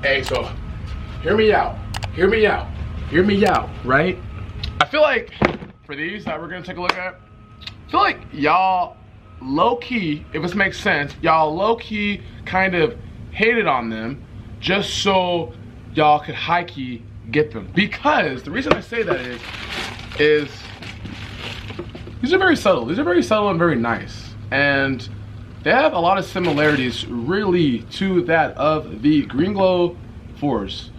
Hey, so hear me out, right? I feel like for these that we're gonna take a look at, I feel like y'all low-key, if this makes sense, y'all low-key kind of hated on them just so y'all could high-key get them. Because the reason I say that is these are very subtle. These are very subtle and very nice. And they have a lot of similarities really to that of the Green Glow 4s.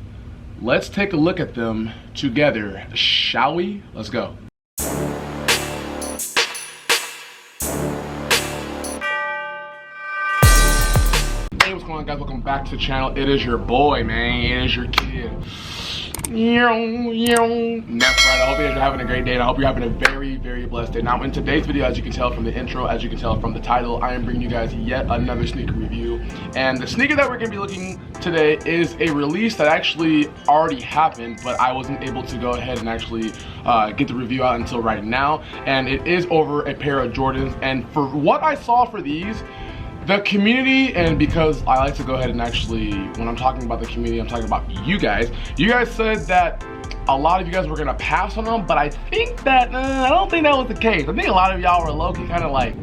Let's take a look at them together, shall we? Let's go. Hey, what's going on, guys? Welcome back to the channel. It is your boy, man. It is your kid. NEPHRITE. I hope you guys are having a great day, and I hope you're having a very, very blessed day. Now, in today's video, as you can tell from the intro, as you can tell from the title, I am bringing you guys yet another sneaker review. And the sneaker that we're going to be looking today is a release that actually already happened, but I wasn't able to go ahead and actually get the review out until right now. And it is over a pair of Jordans. And for what I saw for these, the community, and because I like to go ahead and actually, when I'm talking about the community, I'm talking about you guys said that a lot of you guys were gonna pass on them, but I think that, I don't think that was the case. I think a lot of y'all were low-key kind of like,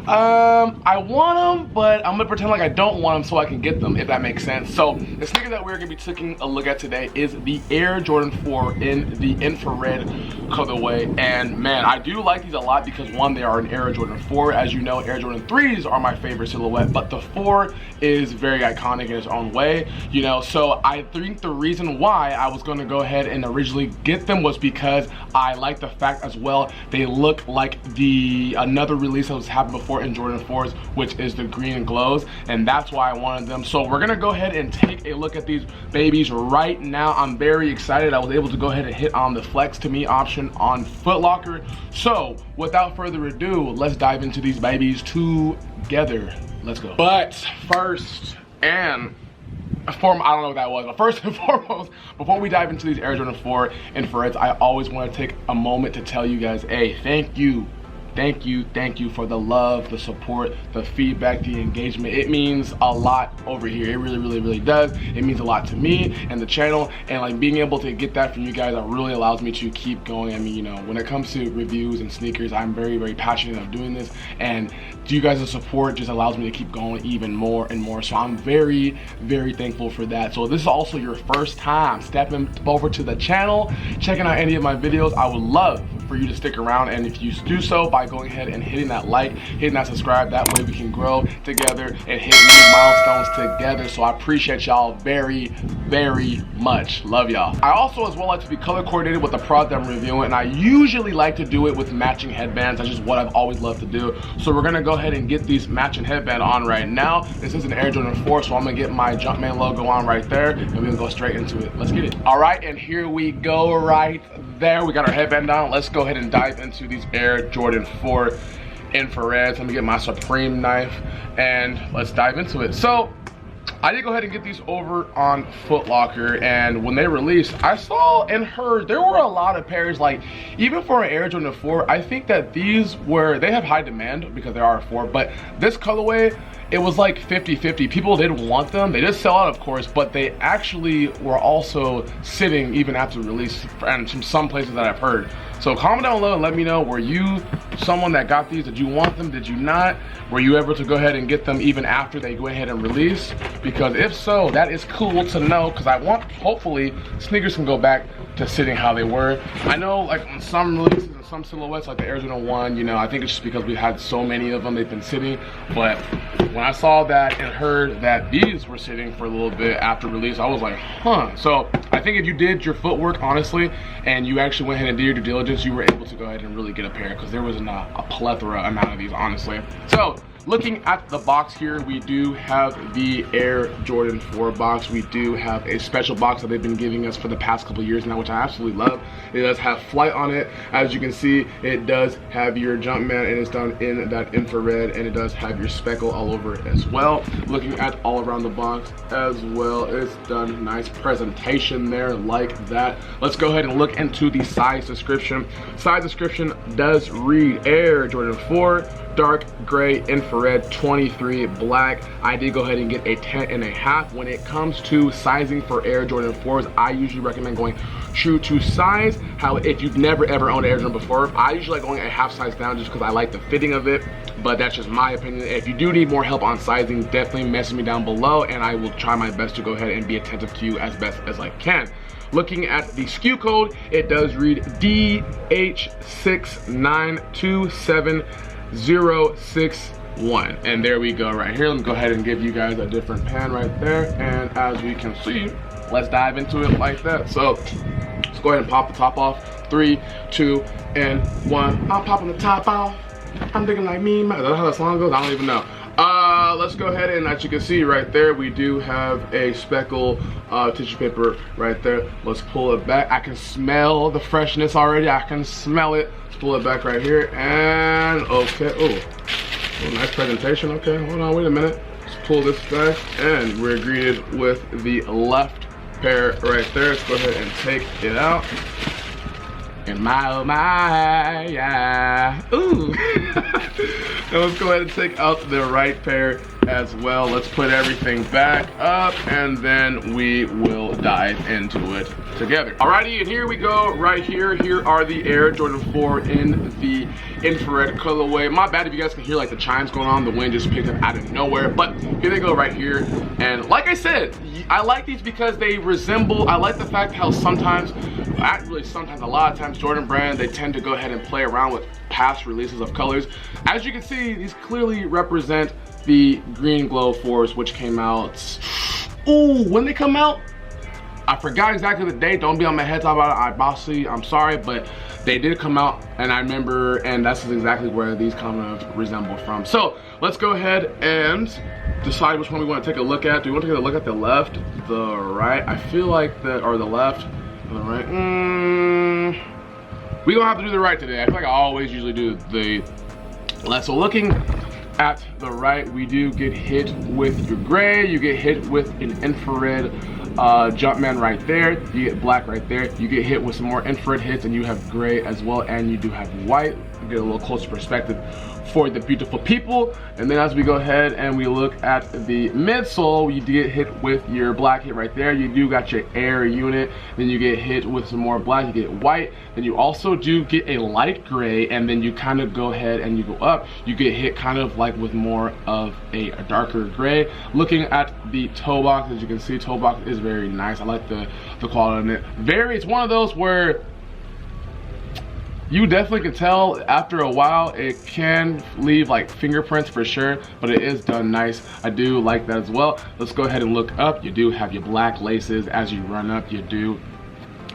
I want them, but I'm gonna pretend like I don't want them so I can get them, if that makes sense. So the sneaker that we're gonna be taking a look at today is the Air Jordan 4 in the infrared colorway. And man, I do like these a lot because one, they are an Air Jordan 4. As you know, Air Jordan 3s are my favorite silhouette, but the 4 is very iconic in its own way, you know. So I think the reason why I was gonna go ahead and originally get them was because I like the fact as well they look like another release that was happened before in Jordan 4s, which is the green glows, and that's why I wanted them. So we're gonna go ahead and take a look at these babies right now. I'm very excited. I was able to go ahead and hit on the Flex to Me option on Foot Locker. So without further ado, let's dive into these babies together. Let's go. But first and I don't know what that was, but first and foremost, before we dive into these Air Jordan 4 infrareds, I always want to take a moment to tell you guys, hey, thank you for the love, the support, the feedback, the engagement. It means a lot over here. It really does. It means a lot to me and the channel, and like being able to get that from you guys, that really allows me to keep going. I mean, you know, when it comes to reviews and sneakers, I'm very passionate of doing this, and you guys' support just allows me to keep going even more and more. So I'm very thankful for that. So if this is also your first time stepping over to the channel, checking out any of my videos, I would love for you to stick around, and if you do so by going ahead and hitting that like, hitting that subscribe, that way we can grow together and hit new milestones together. So I appreciate y'all very much. Love y'all. I also as well like to be color coordinated with the product that I'm reviewing, and I usually like to do it with matching headbands. That's just what I've always loved to do. So we're gonna go ahead and get these matching headband on right now. This is an Air Jordan 4, so I'm gonna get my Jumpman logo on right there, and we're gonna go straight into it. Let's get it. All right, and here we go right there. We got our headband on. Let's go ahead and dive into these Air Jordan 4 infrareds. Let me get my Supreme knife and let's dive into it. So I did go ahead and get these over on Foot Locker, and when they released, I saw and heard there were a lot of pairs, like even for an Air Jordan 4, I think that they have high demand because they are a 4, but this colorway, it was like 50-50. People didn't want them. They did sell out, of course, but they actually were also sitting even after release, and from some places that I've heard. So comment down below and let me know, were you someone that got these? Did you want them? Did you not? Were you able to go ahead and get them even after they go ahead and release? Because if so, that is cool to know, because I want, hopefully, sneakers can go back to sitting how they were. I know like on some releases and some silhouettes, like the Air Jordan 1, you know, I think it's just because we've had so many of them, they've been sitting. But when I saw that and heard that these were sitting for a little bit after release, I was like, huh. So I think if you did your footwork, honestly, and you actually went ahead and did your due diligence, you were able to go ahead and really get a pair, because there was a plethora amount of these, honestly. So looking at the box here, we do have the Air Jordan 4 box. We do have a special box that they've been giving us for the past couple years now, which I absolutely love. It does have Flight on it. As you can see, it does have your Jumpman, and it's done in that infrared, and it does have your speckle all over it as well. Looking at all around the box as well, it's done nice presentation there like that. Let's go ahead and look into the size description. Size description does read Air Jordan 4 dark gray infrared 23 black. I did go ahead and get a 10.5. When it comes to sizing for Air Jordan 4s, I usually recommend going true to size. How if you've never ever owned an Air Jordan before, I usually like going a half size down just because I like the fitting of it, but that's just my opinion. If you do need more help on sizing, definitely message me down below and I will try my best to go ahead and be attentive to you as best as I can. Looking at the SKU code, it does read DH69270061. And there we go right here. Let me go ahead and give you guys a different pan right there. And as we can see, let's dive into it like that. So let's go ahead and pop the top off. 3, 2, and 1. I'm popping the top off. I'm thinking like me. Is that how that song goes? I don't even know. Let's go ahead and, as you can see right there, we do have a speckle tissue paper right there. Let's pull it back. I can smell the freshness already. I can smell it. Let's pull it back right here. And okay. Oh, nice presentation. Okay, hold on. Wait a minute. Let's pull this back, and we're greeted with the left pair right there. Let's go ahead and take it out. And my, oh my, yeah. Ooh. Now let's go ahead and take out the right pair as well. Let's put everything back up and then we will dive into it together. Alrighty, and here we go right here. Here are the Air Jordan 4 in the infrared colorway. My bad if you guys can hear like the chimes going on. The wind just picked up out of nowhere, but here they go right here. And like I said, I like these because they resemble, I like the fact how sometimes, actually sometimes, a lot of times Jordan brand, they tend to go ahead and play around with past releases of colors. As you can see, these clearly represent the Green Glow 4s, which came out, ooh, when they come out, I forgot exactly the date. Don't be on my head talking about it. I'm sorry, but they did come out, and I remember, and that's exactly where these kind of resemble from. So let's go ahead and decide which one we want to take a look at. Do we want to take a look at the left, the right? I feel like the, or the left, or the right. We don't have to do the right today. I feel like I always usually do the left. So looking at the right, we do get hit with your gray. You get hit with an infrared Jumpman right there. You get black right there. You get hit with some more infrared hits, and you have gray as well, and you do have white. You get a little closer perspective for the beautiful people. And then as we go ahead and we look at the midsole, you get hit with your black hit right there. You do got your air unit. Then you get hit with some more black. You get white. Then you also do get a light gray, and then you kind of go ahead and you go up. You get hit kind of like with more of a darker gray. Looking at the toe box, as you can see, toe box is very nice. I like the quality on it. It's one of those where you definitely can tell after a while it can leave like fingerprints for sure, but it is done nice. I do like that as well. Let's go ahead and look up. You do have your black laces as you run up. You do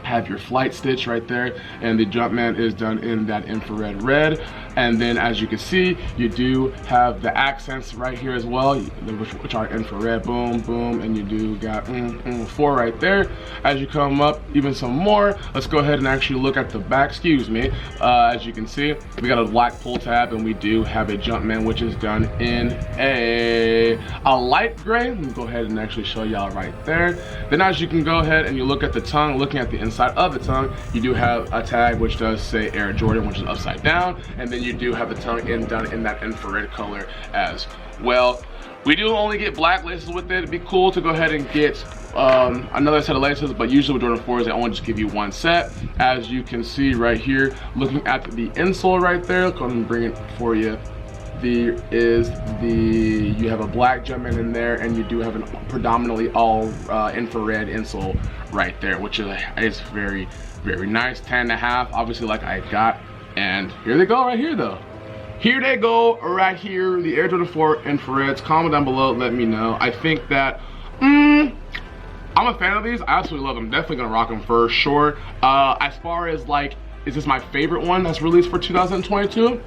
have your flight stitch right there, and the Jumpman is done in that infrared red. And then as you can see, you do have the accents right here as well, which are infrared, boom, boom, and you do got 4 right there. As you come up, even some more. Let's go ahead and actually look at the back, excuse me. As you can see, we got a black pull tab, and we do have a Jumpman, which is done in a light gray. Let me go ahead and actually show y'all right there. Then as you can go ahead and you look at the tongue, looking at the inside of the tongue, you do have a tag which does say Air Jordan, which is upside down, and then you do have the tongue done in that infrared color as well. We do only get black laces with it. It'd be cool to go ahead and get another set of laces, but usually with Jordan 4s, they only just give you one set. As you can see right here, looking at the insole right there, go ahead and bring it for you. You have a black Jumpman in there, and you do have a predominantly all infrared insole right there, which is very, very nice. 10.5, obviously, like I got. And here they go right here though. Here they go right here, the Air Jordan 4 infrareds. Comment down below, let me know. I think that I'm a fan of these. I absolutely love them. Definitely gonna rock them for sure. As far as like, is this my favorite one that's released for 2022?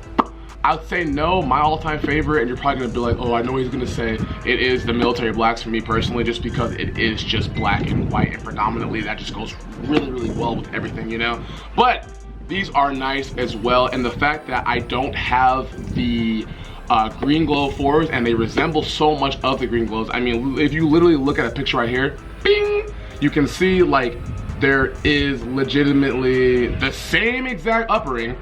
I would say no. My all-time favorite, and you're probably gonna be like, oh, I know what he's gonna say, it is the military blacks for me personally, just because it is just black and white, and predominantly that just goes really, really well with everything, you know? But these are nice as well, and the fact that I don't have the Green Glow 4s, and they resemble so much of the Green Glows. I mean, if you literally look at a picture right here, bing, you can see like there is legitimately the same exact uppering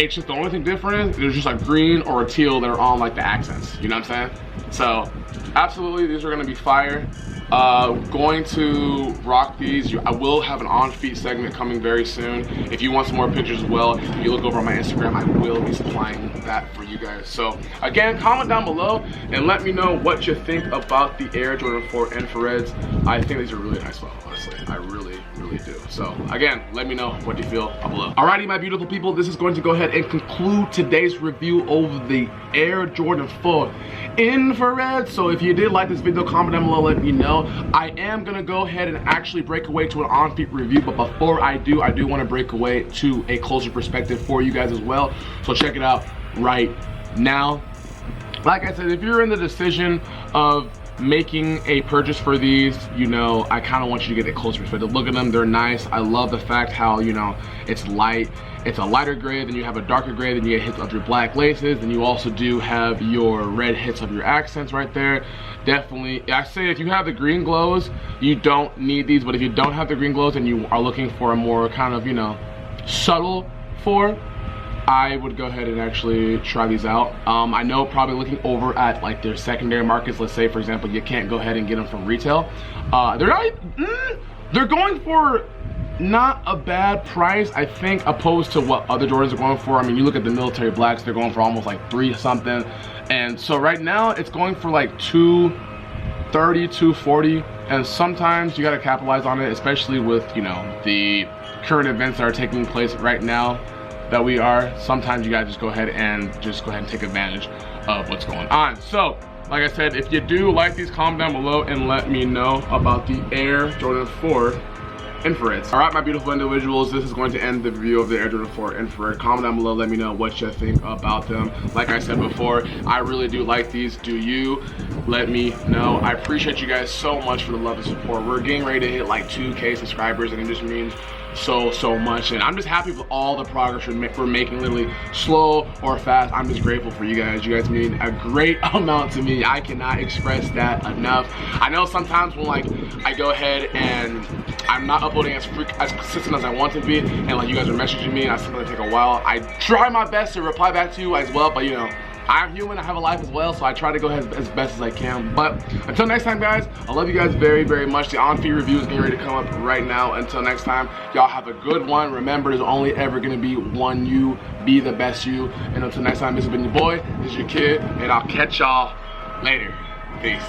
It's just the only thing different is there's just a green or a teal that are on like the accents. You know what I'm saying? So absolutely, these are gonna be fire. Going to rock these. I will have an on feet segment coming very soon. If you want some more pictures as well, if you look over on my Instagram, I will be supplying that for you guys. So again, comment down below and let me know what you think about the Air Jordan 4 infrareds. I think these are really nice, well, honestly. I really do. So again, let me know what you feel below. Alrighty, my beautiful people, this is going to go ahead and conclude today's review over the Air Jordan 4 infrared. So if you did like this video, comment down below, let me know. I am gonna go ahead and actually break away to an on-feet review, but before I do want to break away to a closer perspective for you guys as well. So check it out right now. Like I said, if you're in the decision of making a purchase for these, you know, I kind of want you to get a closer perspective. Look at them, they're nice. I love the fact how, you know, it's light. It's a lighter gray, then you have a darker gray, then you get hits of your black laces, then you also do have your red hits of your accents right there. Definitely, I say if you have the green glows, you don't need these, but if you don't have the green glows and you are looking for a more kind of, you know, subtle 4, I would go ahead and actually try these out. I know probably looking over at like their secondary markets, let's say for example, you can't go ahead and get them from retail. They're going for not a bad price, I think, opposed to what other Jordans are going for. I mean, you look at the military blacks, they're going for almost like 3 something. And so right now it's going for like $230, $240. And sometimes you gotta capitalize on it, especially with, you know, the current events that are taking place right now that we are. Sometimes you gotta just go ahead and take advantage of what's going on. So like I said, if you do like these, comment down below and let me know about the Air Jordan 4 infrareds. All right, my beautiful individuals, this is going to end the review of the Air Jordan 4 infrared. Comment down below, let me know what you think about them. Like I said before, I really do like these. Do you? Let me know. I appreciate you guys so much for the love and support. We're getting ready to hit like 2K subscribers, and it just means so much, and I'm just happy with all the progress we're making, literally slow or fast. I'm just grateful for you guys. You guys mean a great amount to me. I cannot express that enough. I know sometimes when like I go ahead and I'm not uploading as consistent as I want to be, and like you guys are messaging me and I sometimes take a while, I try my best to reply back to you as well, but you know, I'm human, I have a life as well, so I try to go ahead as best as I can. But until next time, guys, I love you guys very much. The on-feet review is getting ready to come up right now. Until next time, y'all have a good one. Remember, there's only ever gonna be one you. Be the best you. And until next time, this has been your boy, this is your kid, and I'll catch y'all later. Peace.